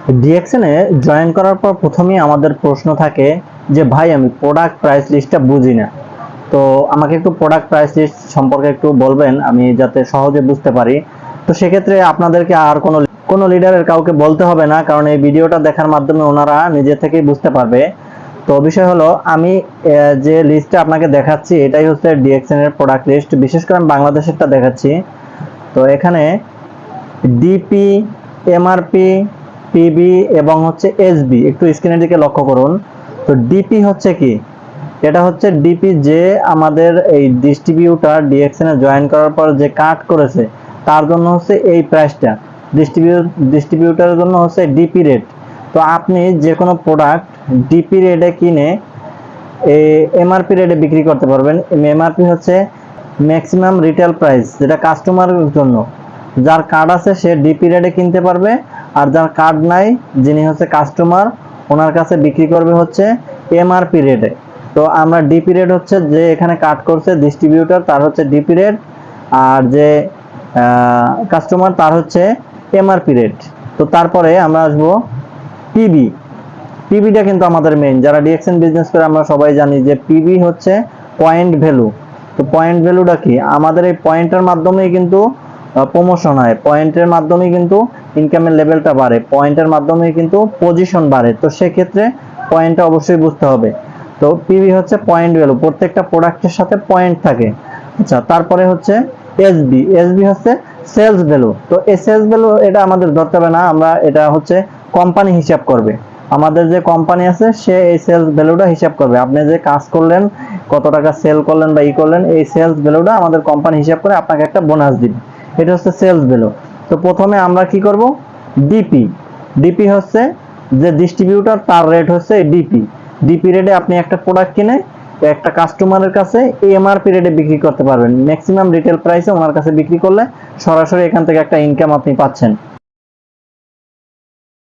ডিএক্সএনে join করার পর প্রথমেই আমাদের প্রশ্ন থাকে যে ভাই আমি প্রোডাক্ট প্রাইস লিস্টটা বুঝি না। তো আমাকে একটু প্রোডাক্ট প্রাইস লিস্ট সম্পর্কে একটু বলবেন আমি যাতে সহজে বুঝতে পারি। তো সেক্ষেত্রে আপনাদেরকে আর কোনো লিডারের কাউকে বলতে হবে না, কারণ এই ভিডিওটা দেখার মাধ্যমে ওনারা নিজে থেকেই বুঝতে পারবে। তো বিষয় হলো আমি যে লিস্টটা আপনাকে দেখাচ্ছি এটাই হচ্ছে ডিএক্সএন এর প্রোডাক্ট লিস্ট। বিশেষ করে আমি বাংলাদেশেরটা দেখাচ্ছি। তো এখানে ডিপি, এমআরপি, পিবি এবং হচ্ছে এসবি, একটু স্ক্রিনের দিকে লক্ষ্য করুন। তো ডিপি হচ্ছে কি, এটা হচ্ছে ডিপি যে আমাদের এই ডিস্ট্রিবিউটার ডিএক্সএন এ জয়েন করার পর যে কাট করেছে তার জন্য হচ্ছে এই প্রাইসটা। ডিস্ট্রিবিউটারের জন্য হচ্ছে ডিপি রেট। তো আপনি যে কোনো প্রোডাক্ট ডিপি রেটে কিনে এমআরপি রেটে বিক্রি করতে পারবেন। এমআরপি হচ্ছে ম্যাক্সিমাম রিটেল প্রাইস, যেটা কাস্টমারের জন্য। যার কার্ড আছে সে ডিপি রেটে কিনতে পারবে, আর যার কার্ড নাই, যিনি হচ্ছে কাস্টমার, ওনার কাছে বিক্রি করবে হচ্ছে এমআরপি রেটে। তো আমরা ডিপি রেট হচ্ছে যে এখানে কাট করছে ডিস্ট্রিবিউটর, তার হচ্ছে ডিপি রেট, আর যে কাস্টমার তার হচ্ছে এমআরপি রেট। তো তারপরে আমরা আসবো পিবি। পিবিটা কিন্তু আমাদের মেইন, যারা ডিএক্সএন বিজনেস করে আমরা সবাই জানি যে পিবি হচ্ছে পয়েন্ট ভ্যালু। তো পয়েন্ট ভ্যালুটা কি, আমাদের এই পয়েন্টের মাধ্যমেই কিন্তু প্রমোশন হয়, পয়েন্টের মাধ্যমেই কিন্তু ইনকামের লেভেলটা বাড়ে, পয়েন্টের মাধ্যমেই কিন্তু পজিশন বাড়ে। তো সেক্ষেত্রে পয়েন্টটা অবশ্যই বুঝতে হবে। তো পিবি হচ্ছে পয়েন্ট ভ্যালু, প্রত্যেকটা প্রোডাক্টের সাথে পয়েন্ট থাকে। আচ্ছা, তারপরে হচ্ছে এসবি। এসবি হচ্ছে সেলস ভ্যালু। তো এই সেলস ভ্যালু এটা আমাদের ধরতে হবে না, আমরা এটা হচ্ছে কোম্পানি হিসাব করবে। আমাদের যে কোম্পানি আছে সে এই সেলস ভ্যালুটা হিসাব করবে। আপনি যে কাজ করলেন, কত টাকা সেল করলেন বা করলেন, এই সেলস ভ্যালুটা আমাদের কোম্পানি হিসাব করে আপনাকে একটা বোনাস দিবে। এটা হচ্ছে সেলস ভ্যালু। তো প্রথমে আমরা কি করব, ডিপি। ডিপি হচ্ছে যে ডিস্ট্রিবিউটর তার রেট হচ্ছে ডিপি। ডিপি রেটে আপনি একটা প্রোডাক্ট কিনে একটা কাস্টমারের কাছে এমআরপি রেটে বিক্রি করতে পারবেন। ম্যাক্সিমাম রিটেল প্রাইসে ওনার কাছে বিক্রি করলে সরাসরি এখান থেকে একটা ইনকাম আপনি পাচ্ছেন।